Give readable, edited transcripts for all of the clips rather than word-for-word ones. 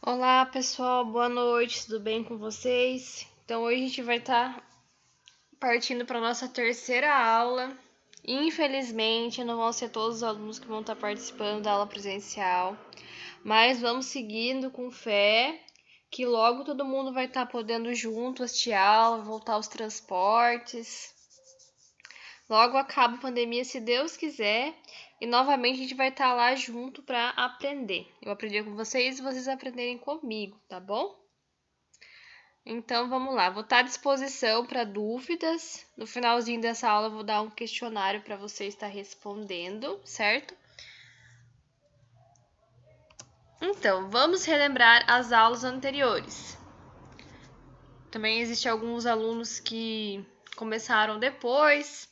Olá pessoal, boa noite, tudo bem com vocês? Então hoje a gente vai estar partindo para a nossa terceira aula. Infelizmente não vão ser todos os alunos que vão estar participando da aula presencial, mas vamos seguindo com fé que logo todo mundo vai estar podendo junto assistir aula, voltar aos transportes. Logo acaba a pandemia, se Deus quiser, e novamente a gente vai estar lá junto para aprender. Eu aprendi com vocês e vocês aprenderem comigo, tá bom? Então vamos lá, vou estar à disposição para dúvidas. No finalzinho dessa aula eu vou dar um questionário para você estar respondendo, certo? Então, vamos relembrar as aulas anteriores. Também existem alguns alunos que começaram depois.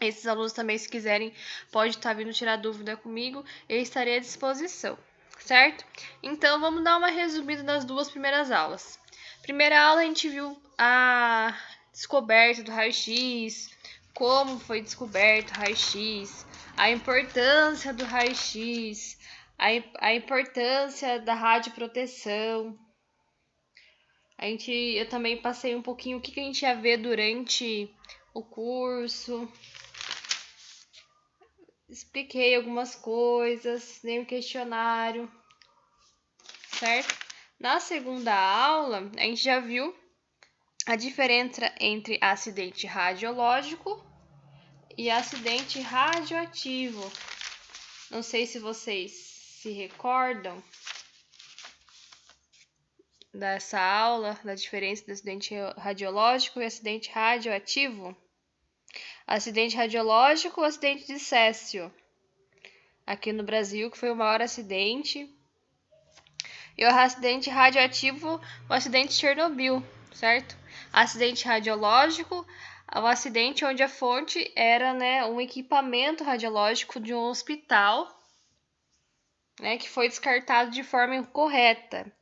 Esses alunos também, se quiserem, pode estar vindo tirar dúvida comigo, eu estarei à disposição, certo? Então, vamos dar uma resumida das duas primeiras aulas. Primeira aula, a gente viu a descoberta do raio-x, como foi descoberto o raio-x, a importância do raio-x, a importância da radioproteção. Eu também passei um pouquinho o que a gente ia ver durante o curso. Expliquei algumas coisas, dei um questionário, certo? Na segunda aula, a gente já viu a diferença entre acidente radiológico e acidente radioativo. Não sei se vocês se recordam dessa aula, da diferença do acidente radiológico e acidente radioativo. Acidente radiológico ou acidente de Césio, aqui no Brasil, que foi o maior acidente. E o acidente radioativo, o acidente de Chernobyl, certo? Acidente radiológico, o acidente onde a fonte era, um equipamento radiológico de um hospital, que foi descartado de forma incorreta.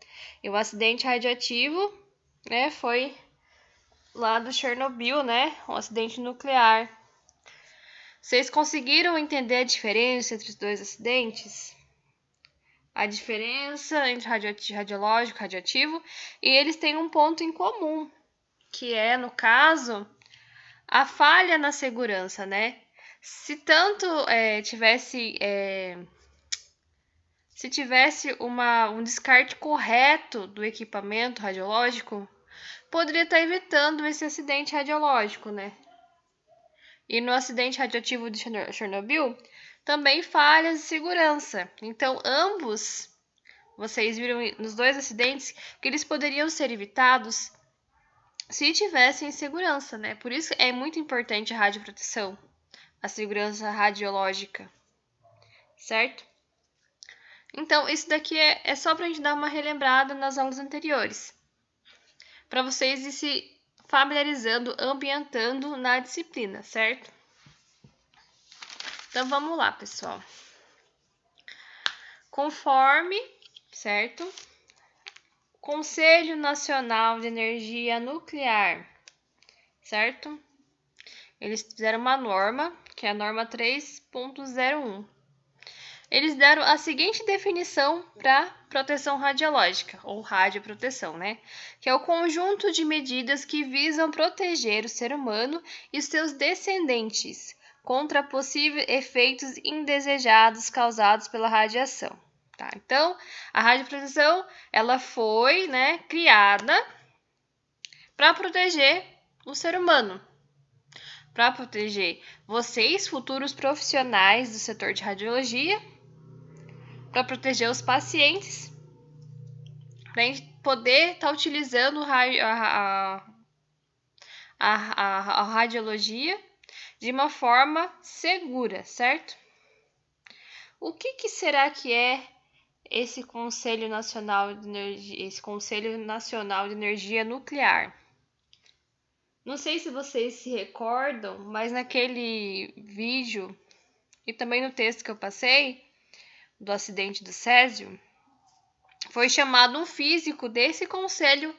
E o acidente radioativo, foi lá do Chernobyl, um acidente nuclear. Vocês conseguiram entender a diferença entre os dois acidentes? A diferença entre radiológico e radioativo, e eles têm um ponto em comum, que é, no caso, a falha na segurança, Se tanto se tivesse um descarte correto do equipamento radiológico, poderia estar evitando esse acidente radiológico, E no acidente radioativo de Chernobyl, também falhas de segurança. Então, vocês viram nos dois acidentes que eles poderiam ser evitados se tivessem segurança, Por isso é muito importante a radioproteção, a segurança radiológica, certo? Então, isso daqui é só para a gente dar uma relembrada nas aulas anteriores, para vocês ir se familiarizando, ambientando na disciplina, certo? Então, vamos lá, pessoal. Conforme, certo? Conselho Nacional de Energia Nuclear, certo? Eles fizeram uma norma, que é a norma 3.01. Eles deram a seguinte definição para proteção radiológica, ou radioproteção, Que é o conjunto de medidas que visam proteger o ser humano e os seus descendentes contra possíveis efeitos indesejados causados pela radiação. Tá? Então, a radioproteção, ela foi, criada para proteger o ser humano, para proteger vocês, futuros profissionais do setor de radiologia, para proteger os pacientes, para a gente poder estar utilizando a radiologia de uma forma segura, certo? O que será que é esse Conselho Nacional de Energia Nuclear? Não sei se vocês se recordam, mas naquele vídeo e também no texto que eu passei do acidente do Césio, foi chamado um físico desse conselho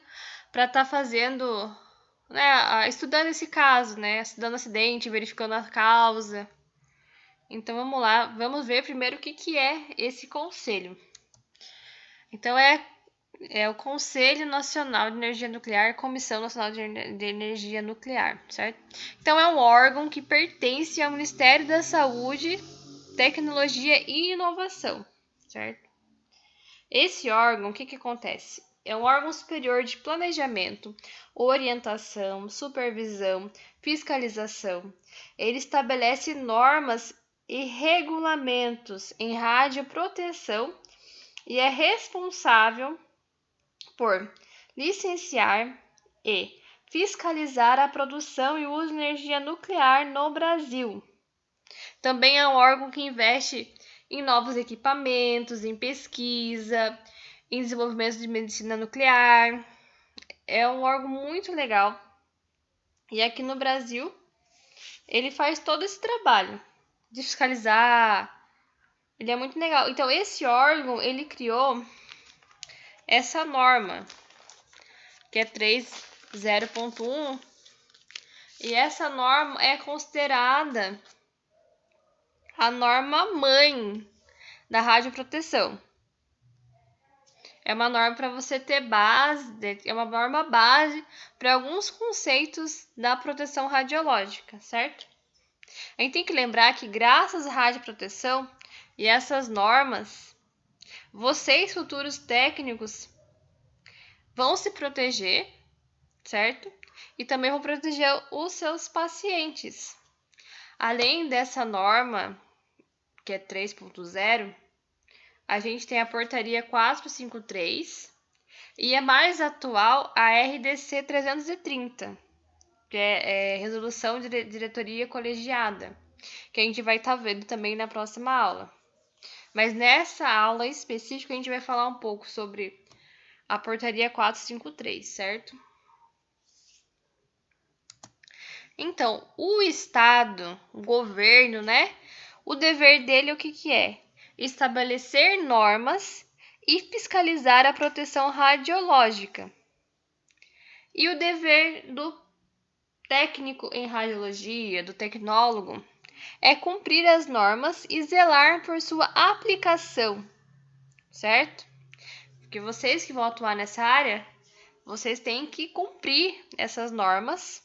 para estar fazendo, estudando esse caso, estudando o acidente, verificando a causa. Então vamos lá, vamos ver primeiro o que é esse conselho. Então é o Conselho Nacional de Energia Nuclear, Comissão Nacional de Energia Nuclear, certo? Então, é um órgão que pertence ao Ministério da Saúde, Tecnologia e Inovação, certo? Esse órgão, o que acontece? É um órgão superior de planejamento, orientação, supervisão, fiscalização. Ele estabelece normas e regulamentos em radioproteção e é responsável por licenciar e fiscalizar a produção e uso de energia nuclear no Brasil. Também é um órgão que investe em novos equipamentos, em pesquisa, em desenvolvimento de medicina nuclear. É um órgão muito legal. E aqui no Brasil, ele faz todo esse trabalho de fiscalizar. Ele é muito legal. Então, esse órgão, ele criou essa norma, que é 30.1, e essa norma é considerada a norma mãe da radioproteção. É uma norma para você ter base, é uma norma base para alguns conceitos da proteção radiológica, certo? A gente tem que lembrar que graças à radioproteção e essas normas, vocês, futuros técnicos, vão se proteger, certo? E também vão proteger os seus pacientes. Além dessa norma, que é 3.0, a gente tem a portaria 453 e a mais atual, a RDC 330, que é Resolução de Diretoria Colegiada, que a gente vai estar vendo também na próxima aula. Mas nessa aula específica, a gente vai falar um pouco sobre a portaria 453, certo? Então, o Estado, o governo, né? O dever dele, o que é? Estabelecer normas e fiscalizar a proteção radiológica. E o dever do técnico em radiologia, do tecnólogo, é cumprir as normas e zelar por sua aplicação, certo? Porque vocês que vão atuar nessa área, vocês têm que cumprir essas normas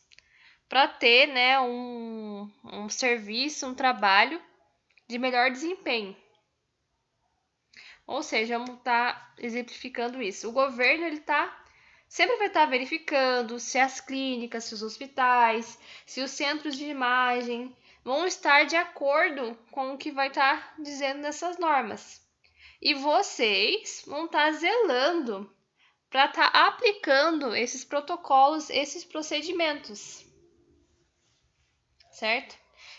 para ter, né, um serviço, um trabalho de melhor desempenho. Ou seja, vamos estar exemplificando isso. O governo sempre vai estar verificando se as clínicas, se os hospitais, se os centros de imagem vão estar de acordo com o que vai estar dizendo nessas normas. E vocês vão estar zelando para estar aplicando esses protocolos, esses procedimentos. Certo?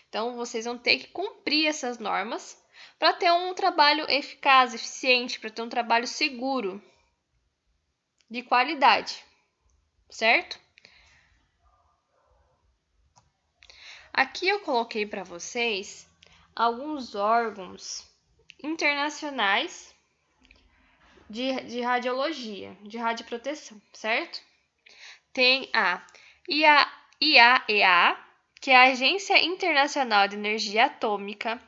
Então, vocês vão ter que cumprir essas normas para ter um trabalho eficaz, eficiente, para ter um trabalho seguro, de qualidade, certo? Aqui eu coloquei para vocês alguns órgãos internacionais de radiologia, de radioproteção, certo? Tem a IAEA, que é a Agência Internacional de Energia Atômica.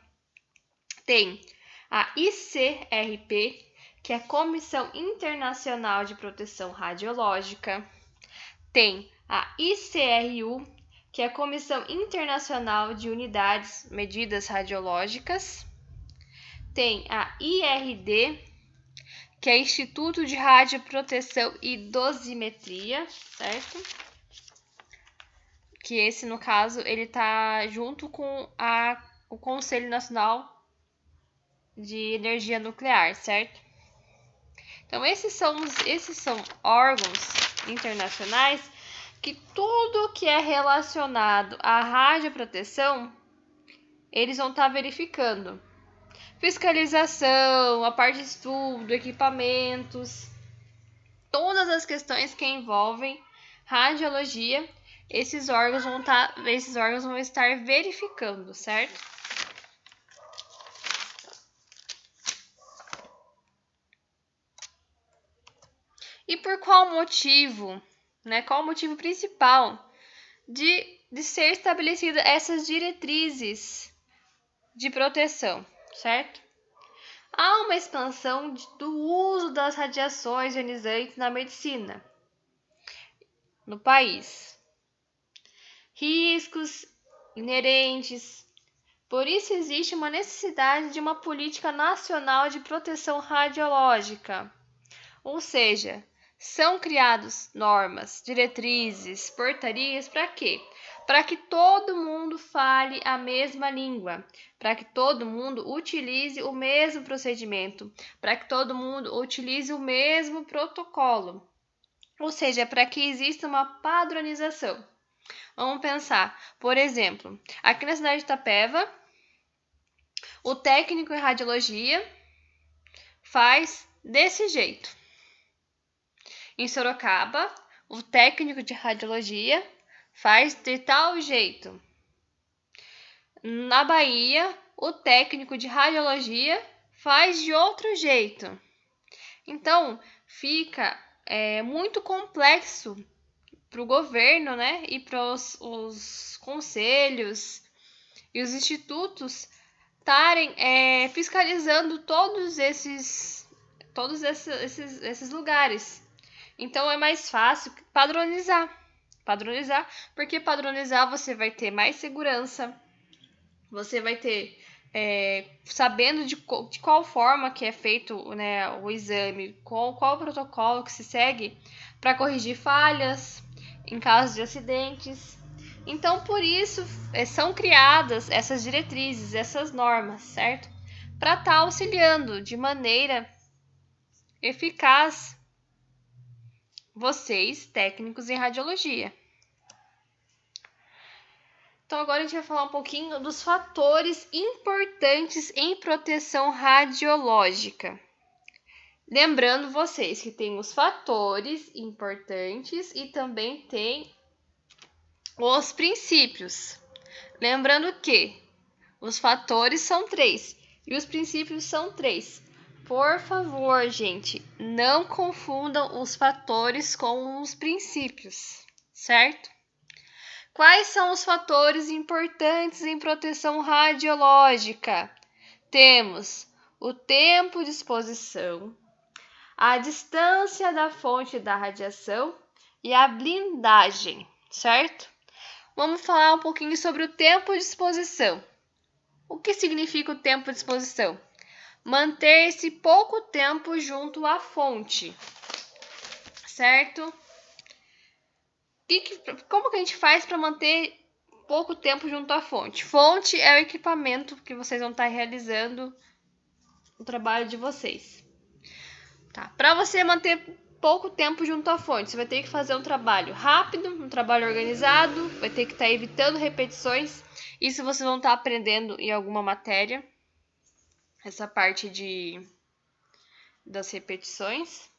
Tem a ICRP, que é a Comissão Internacional de Proteção Radiológica. Tem a ICRU, que é a Comissão Internacional de Unidades Medidas Radiológicas. Tem a IRD, que é Instituto de Radioproteção e Dosimetria, certo? Que esse, no caso, ele tá junto com o Conselho Nacional de Energia Nuclear, certo? Então, esses são órgãos internacionais que tudo que é relacionado à radioproteção, eles vão estar verificando. Fiscalização, a parte de estudo, equipamentos, todas as questões que envolvem radiologia, esses órgãos vão estar verificando, certo? E por qual motivo, né? Qual o motivo principal de ser estabelecida essas diretrizes de proteção, certo? Há uma expansão do uso das radiações ionizantes na medicina no país. Riscos inerentes. Por isso existe uma necessidade de uma política nacional de proteção radiológica. Ou seja, são criadas normas, diretrizes, portarias para quê? Para que todo mundo fale a mesma língua, para que todo mundo utilize o mesmo procedimento, para que todo mundo utilize o mesmo protocolo. Ou seja, para que exista uma padronização. Vamos pensar, por exemplo, aqui na cidade de Itapeva, o técnico em radiologia faz desse jeito. Em Sorocaba, o técnico de radiologia faz de tal jeito. Na Bahia, o técnico de radiologia faz de outro jeito. Então, fica muito complexo para o governo, né, e para os conselhos e os institutos estarem fiscalizando todos esses lugares. Então é mais fácil padronizar, porque padronizar você vai ter mais segurança, você vai ter sabendo de qual forma que é feito, né, o exame, qual o protocolo que se segue para corrigir falhas em caso de acidentes. Então, por isso, são criadas essas diretrizes, essas normas, certo? Para estar auxiliando de maneira eficaz vocês, técnicos em radiologia. Então, agora a gente vai falar um pouquinho dos fatores importantes em proteção radiológica. Lembrando vocês que tem os fatores importantes e também tem os princípios. Lembrando que os fatores são 3 e os princípios são 3. Por favor, gente, não confundam os fatores com os princípios, certo? Quais são os fatores importantes em proteção radiológica? Temos o tempo de exposição, a distância da fonte da radiação e a blindagem, certo? Vamos falar um pouquinho sobre o tempo de exposição. O que significa o tempo de exposição? Manter-se pouco tempo junto à fonte, certo? Como que a gente faz para manter pouco tempo junto à fonte? Fonte é o equipamento que vocês vão estar realizando o trabalho de vocês. Tá? Para você manter pouco tempo junto à fonte, você vai ter que fazer um trabalho rápido, um trabalho organizado, vai ter que estar evitando repetições. Isso vocês vão estar aprendendo em alguma matéria, essa parte das repetições.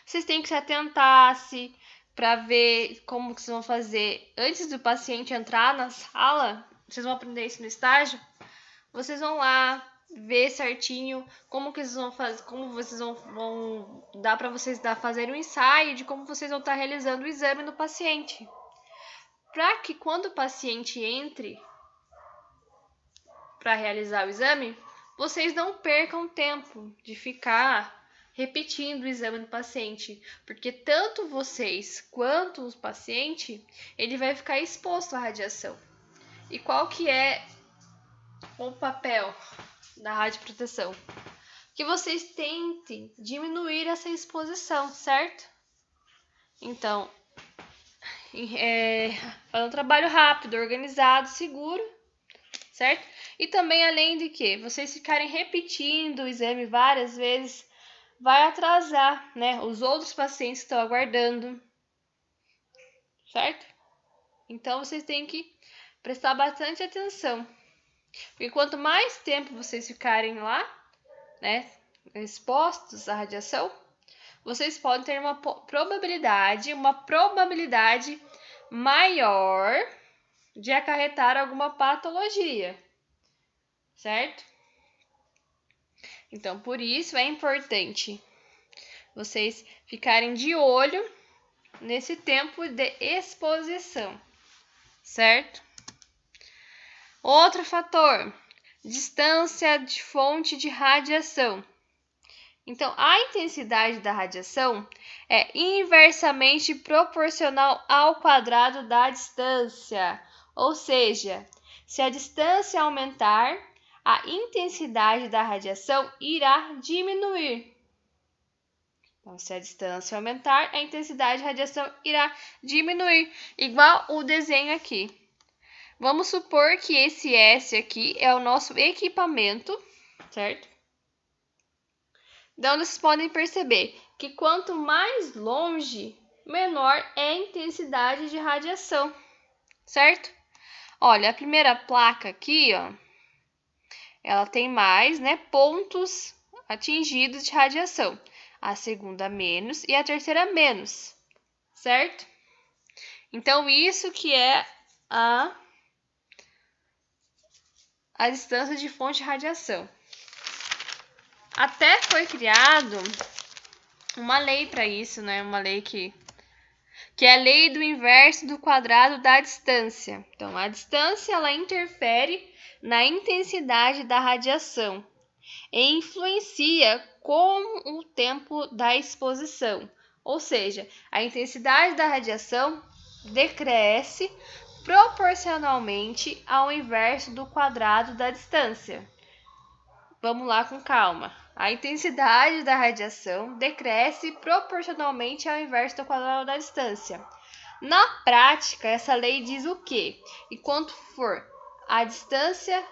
Vocês têm que se atentar para ver como que vocês vão fazer antes do paciente entrar na sala. Vocês vão aprender isso no estágio. Vocês vão lá ver certinho como que vocês vão fazer, como vocês vão dar para vocês fazer um ensaio de como vocês vão estar realizando o exame no paciente, para que quando o paciente entre para realizar o exame, vocês não percam tempo de ficar repetindo o exame do paciente, porque tanto vocês quanto o paciente, ele vai ficar exposto à radiação. E qual que é o papel da radioproteção? Que vocês tentem diminuir essa exposição, certo? Então, fazer um trabalho rápido, organizado, seguro, certo? E também, além de que vocês ficarem repetindo o exame várias vezes, vai atrasar, né, os outros pacientes que estão aguardando, certo? Então, vocês têm que prestar bastante atenção. Porque quanto mais tempo vocês ficarem lá, né, expostos à radiação, vocês podem ter uma probabilidade maior de acarretar alguma patologia, certo? Então, por isso é importante vocês ficarem de olho nesse tempo de exposição, certo? Outro fator, distância de fonte de radiação. Então, a intensidade da radiação é inversamente proporcional ao quadrado da distância. Ou seja, se a distância aumentar, a intensidade da radiação irá diminuir. Então, se a distância aumentar, a intensidade da radiação irá diminuir, igual o desenho aqui. Vamos supor que esse S aqui é o nosso equipamento, certo? Então, vocês podem perceber que quanto mais longe, menor é a intensidade de radiação, certo? Olha, a primeira placa aqui, ó, ela tem mais, né, pontos atingidos de radiação. A segunda menos e a terceira menos, certo? Então, isso que é a distância de fonte de radiação. Até foi criado uma lei para isso, né? Uma lei que é a lei do inverso do quadrado da distância. Então, a distância ela interfere na intensidade da radiação e influencia com o tempo da exposição. Ou seja, a intensidade da radiação decresce proporcionalmente ao inverso do quadrado da distância. Vamos lá com calma. A intensidade da radiação decresce proporcionalmente ao inverso do quadrado da distância. Na prática, essa lei diz o quê? E quanto for a distância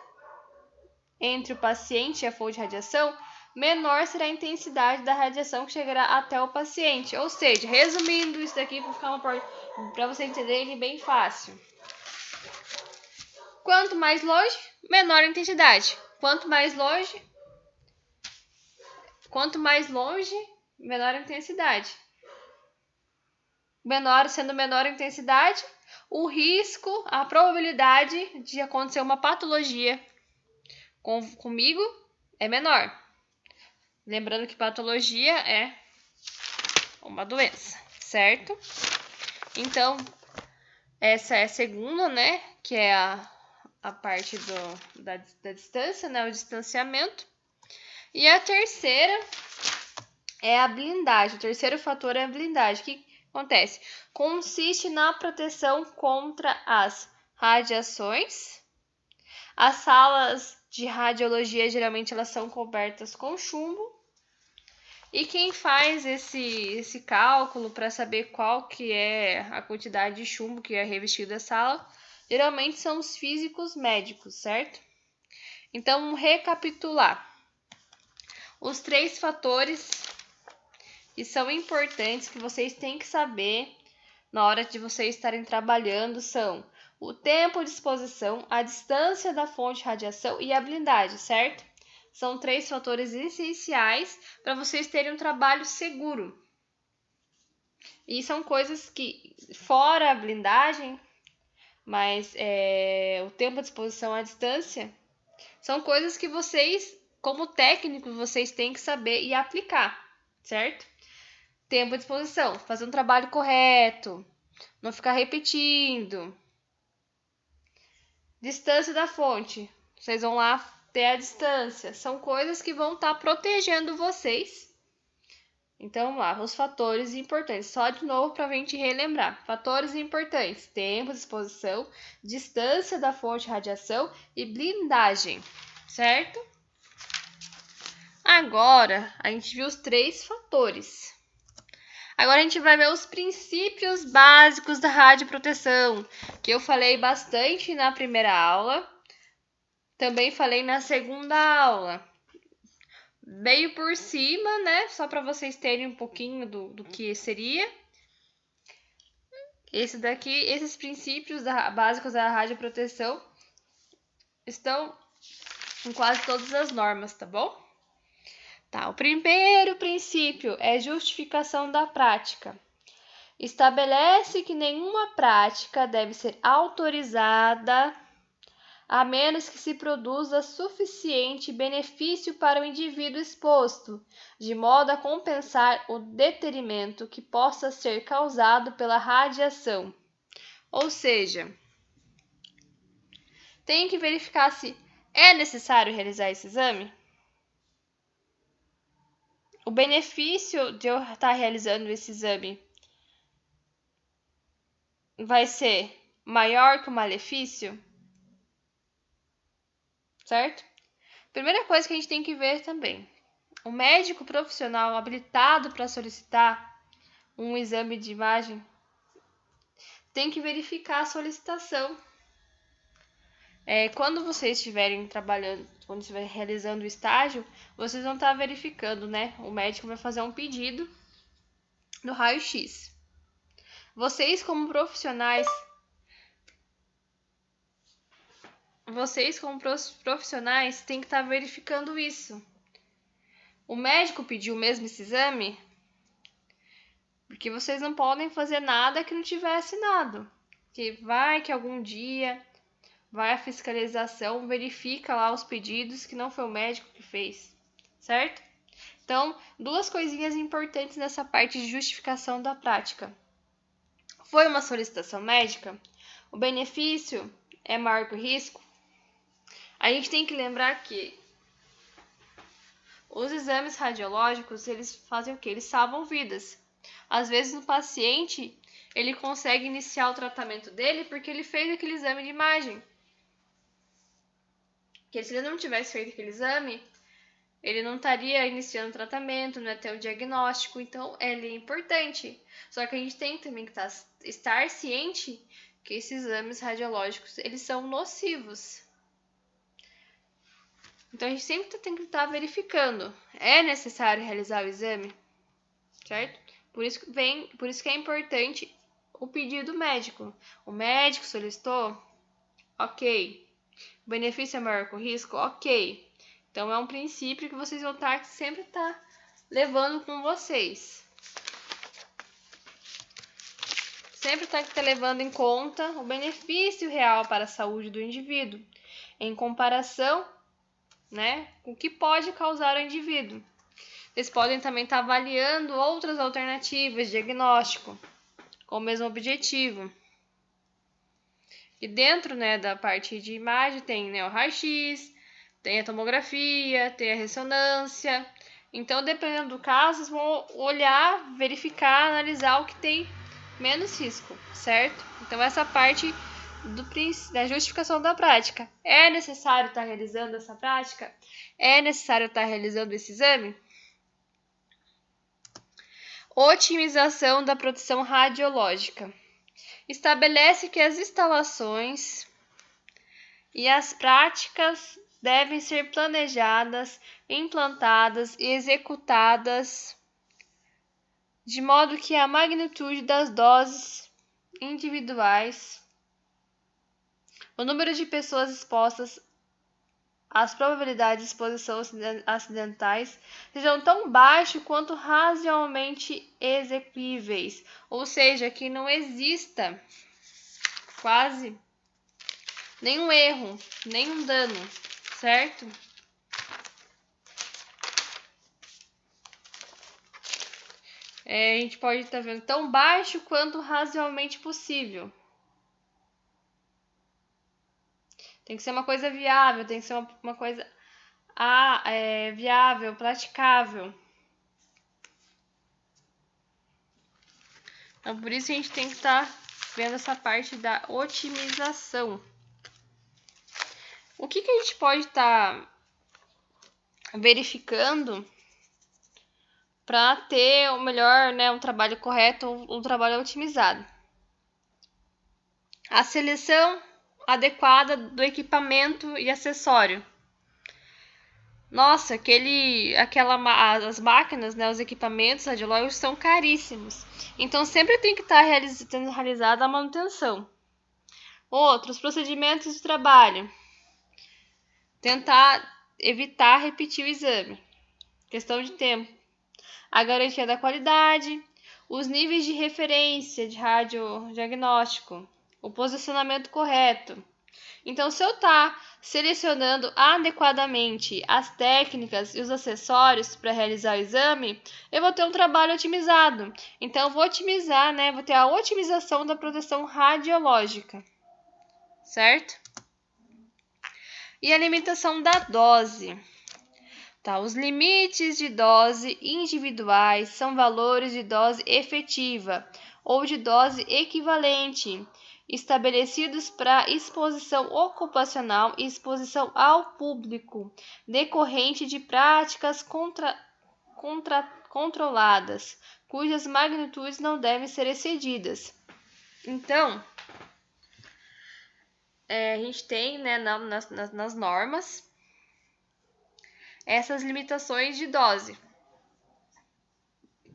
entre o paciente e a fonte de radiação, menor será a intensidade da radiação que chegará até o paciente. Ou seja, resumindo isso daqui para você entender bem fácil. Quanto mais longe, menor a intensidade. Quanto mais longe, menor a intensidade. Sendo menor a intensidade, o risco, a probabilidade de acontecer uma patologia comigo é menor. Lembrando que patologia é uma doença, certo? Então, essa é a segunda, né? Que é a parte da distância, né? O distanciamento. E a terceira é a blindagem. O terceiro fator é a blindagem. O que acontece? Consiste na proteção contra as radiações. As salas de radiologia, geralmente, elas são cobertas com chumbo. E quem faz esse cálculo para saber qual que é a quantidade de chumbo que é revestido da sala, geralmente são os físicos médicos, certo? Então, vamos recapitular. Os 3 fatores que são importantes, que vocês têm que saber na hora de vocês estarem trabalhando, são o tempo de exposição, a distância da fonte de radiação e a blindagem, certo? São 3 fatores essenciais para vocês terem um trabalho seguro. E são coisas que, fora a blindagem, mas o tempo de exposição, a distância, são coisas que vocês, como técnicos, vocês têm que saber e aplicar, certo? Tempo de exposição, fazer um trabalho correto, não ficar repetindo. Distância da fonte, vocês vão lá ter a distância. São coisas que vão estar protegendo vocês. Então, vamos lá, os fatores importantes. Só de novo para a gente relembrar. Fatores importantes: tempo de exposição, distância da fonte de radiação e blindagem, certo? Agora, a gente viu os 3 fatores. Agora a gente vai ver os princípios básicos da radioproteção, que eu falei bastante na primeira aula. Também falei na segunda aula. Meio por cima, né? Só para vocês terem um pouquinho do que seria. Esses princípios básicos da radioproteção estão em quase todas as normas, tá bom? Tá, o primeiro princípio é justificação da prática. Estabelece que nenhuma prática deve ser autorizada a menos que se produza suficiente benefício para o indivíduo exposto, de modo a compensar o detrimento que possa ser causado pela radiação. Ou seja, tem que verificar se É necessário realizar esse exame? O benefício de eu estar realizando esse exame vai ser maior que o malefício? Certo? Primeira coisa que a gente tem que ver também. O médico profissional habilitado para solicitar um exame de imagem tem que verificar a solicitação. Quando vocês estiverem trabalhando, quando estiverem realizando o estágio, vocês vão estar verificando, né? O médico vai fazer um pedido no raio-x. Vocês como profissionais têm que estar verificando isso. O médico pediu mesmo esse exame? Porque vocês não podem fazer nada que não tiver assinado. Que vai que algum dia vai a fiscalização, verifica lá os pedidos que não foi o médico que fez, certo? Então, duas coisinhas importantes nessa parte de justificação da prática. Foi uma solicitação médica? O benefício é maior que o risco? A gente tem que lembrar que os exames radiológicos, eles fazem o quê? Eles salvam vidas. Às vezes, o paciente, ele consegue iniciar o tratamento dele porque ele fez aquele exame de imagem. Porque se ele não tivesse feito aquele exame, ele não estaria iniciando o tratamento, não ia ter o diagnóstico. Então, ele é importante. Só que a gente tem também que estar ciente que esses exames radiológicos, eles são nocivos. Então, a gente sempre tem que estar verificando. É necessário realizar o exame? Certo? Por isso que é importante o pedido médico. O médico solicitou? Ok. O benefício é maior que o risco? Ok. Então, é um princípio que vocês vão sempre estar levando com vocês. Sempre está levando em conta o benefício real para a saúde do indivíduo, em comparação, né, com o que pode causar ao indivíduo. Vocês podem também estar avaliando outras alternativas de diagnóstico, com o mesmo objetivo. E dentro, né, da parte de imagem tem, né, o raio-x, tem a tomografia, tem a ressonância. Então, dependendo do caso, vocês vão olhar, verificar, analisar o que tem menos risco, certo? Então, essa parte da justificação da prática. É necessário estar realizando essa prática? É necessário estar realizando esse exame? Otimização da proteção radiológica. Estabelece que as instalações e as práticas devem ser planejadas, implantadas e executadas de modo que a magnitude das doses individuais, o número de pessoas expostas às probabilidades de exposição acidentais sejam tão baixos quanto razoavelmente execuíveis, ou seja, que não exista quase nenhum erro, nenhum dano, certo? A gente pode estar vendo tão baixo quanto razoavelmente possível. Tem que ser uma coisa viável, tem que ser uma coisa viável, praticável. Então, por isso a gente tem que estar vendo essa parte da otimização. O que a gente pode estar verificando para ter o melhor, né, um trabalho correto, um trabalho otimizado? A seleção adequada do equipamento e acessório. Nossa, as máquinas, né, os equipamentos radiológicos são caríssimos. Então, sempre tem que estar sendo realizada a manutenção. Outros procedimentos de trabalho. Tentar evitar repetir o exame. Questão de tempo. A garantia da qualidade. Os níveis de referência de radiodiagnóstico. O posicionamento correto. Então, se eu estar selecionando adequadamente as técnicas e os acessórios para realizar o exame, eu vou ter um trabalho otimizado. Então, eu vou otimizar, né? Vou ter a otimização da proteção radiológica, certo? E a limitação da dose. Tá, os limites de dose individuais são valores de dose efetiva ou de dose equivalente, estabelecidos para exposição ocupacional e exposição ao público, decorrente de práticas controladas, cujas magnitudes não devem ser excedidas. Então, a gente tem, né, nas normas essas limitações de dose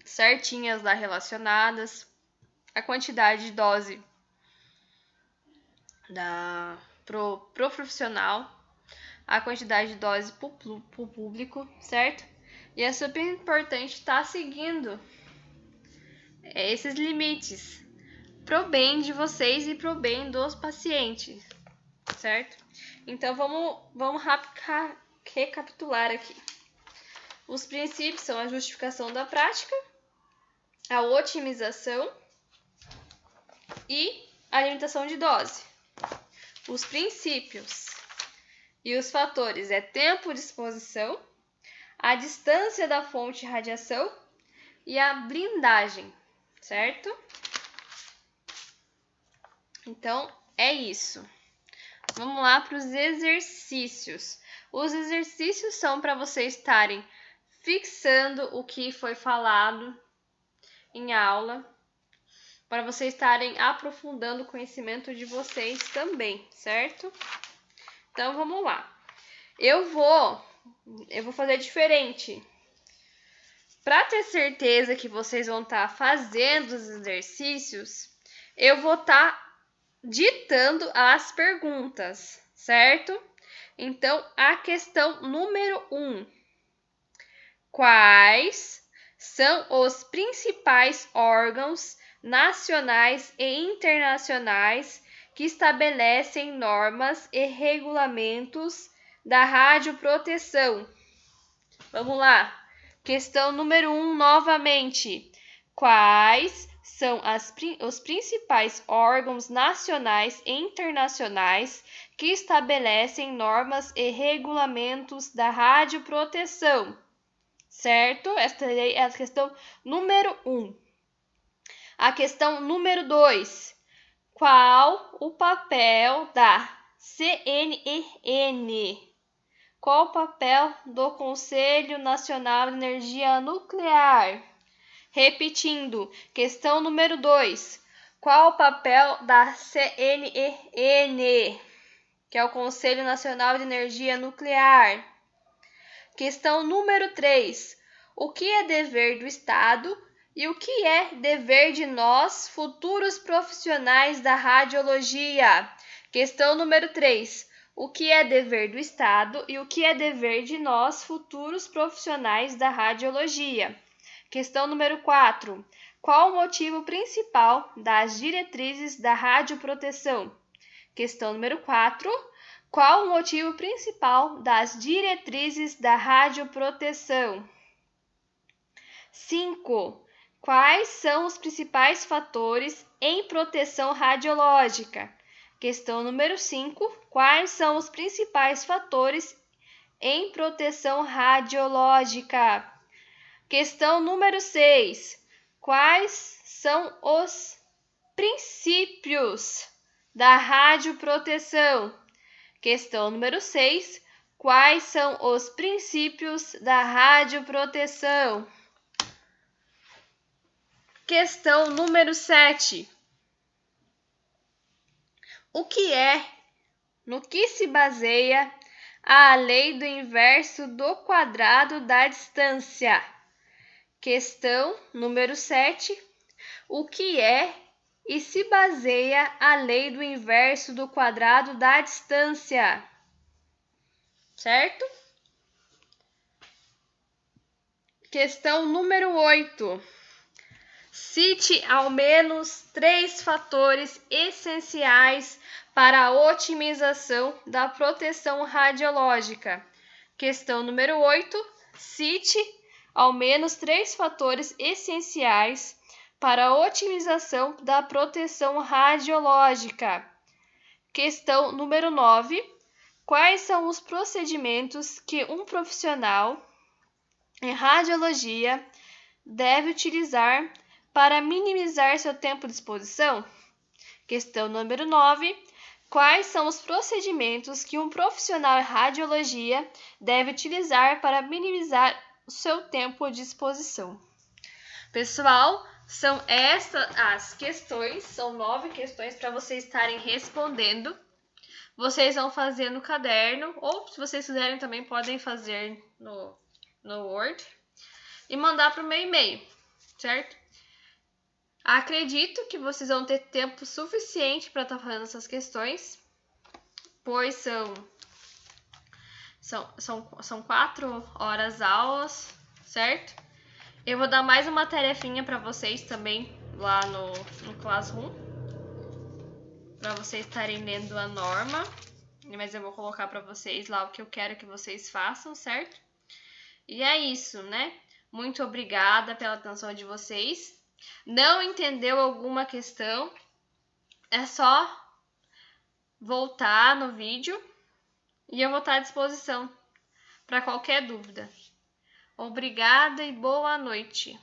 certinhas lá relacionadas, a quantidade de dose pro profissional, a quantidade de dose pro público, certo? E é super importante estar seguindo esses limites pro bem de vocês e pro bem dos pacientes, certo? Então vamos recapitular aqui. Os princípios são a justificação da prática, a otimização e a limitação de dose. Os princípios e os fatores é tempo de exposição, a distância da fonte de radiação e a blindagem, certo? Então, é isso. Vamos lá para os exercícios. Os exercícios são para vocês estarem fixando o que foi falado em aula, para vocês estarem aprofundando o conhecimento de vocês também, certo? Então, vamos lá. Eu vou fazer diferente. Para ter certeza que vocês vão estar fazendo os exercícios, eu vou estar ditando as perguntas, certo? Então, a questão número 1. Quais são os principais órgãos nacionais e internacionais que estabelecem normas e regulamentos da radioproteção? Vamos lá. Questão número 1, novamente. Quais são os principais órgãos nacionais e internacionais que estabelecem normas e regulamentos da radioproteção? Certo? Esta é a questão número 1. A questão número 2. Qual o papel da CNEN? Qual o papel do Conselho Nacional de Energia Nuclear? Repetindo, questão número 2. Qual o papel da CNEN, que é o Conselho Nacional de Energia Nuclear? Questão número 3. O que é dever do Estado e o que é dever de nós, futuros profissionais da radiologia? Questão número 3. O que é dever do Estado e o que é dever de nós, futuros profissionais da radiologia? Questão número 4. Qual o motivo principal das diretrizes da radioproteção? Questão número 4. Qual o motivo principal das diretrizes da radioproteção? 5. Quais são os principais fatores em proteção radiológica? Questão número 5. Quais são os principais fatores em proteção radiológica? Questão número 6. Quais são os princípios da radioproteção? Questão número 6. Quais são os princípios da radioproteção? Questão número 7. No que se baseia a lei do inverso do quadrado da distância? Questão número 7. O que é e se baseia a lei do inverso do quadrado da distância? Certo? Questão número 8. Cite ao menos 3 fatores essenciais para a otimização da proteção radiológica. Questão número 8. Cite ao menos 3 fatores essenciais para a otimização da proteção radiológica. Questão número 9. Quais são os procedimentos que um profissional em radiologia deve utilizar para minimizar seu tempo de exposição? Questão número 9. Quais são os procedimentos que um profissional em radiologia deve utilizar para minimizar o seu tempo de exposição? Pessoal, são estas as questões, são 9 questões para vocês estarem respondendo. Vocês vão fazer no caderno, ou se vocês quiserem também podem fazer no Word e mandar para o meu e-mail, certo? Acredito que vocês vão ter tempo suficiente para estar fazendo essas questões, pois são 4 horas aulas, certo? Eu vou dar mais uma tarefinha para vocês também lá no Classroom, para vocês estarem lendo a norma, mas eu vou colocar para vocês lá o que eu quero que vocês façam, certo? E é isso, né? Muito obrigada pela atenção de vocês. Não entendeu alguma questão? É só voltar no vídeo e eu vou estar à disposição para qualquer dúvida. Obrigada e boa noite.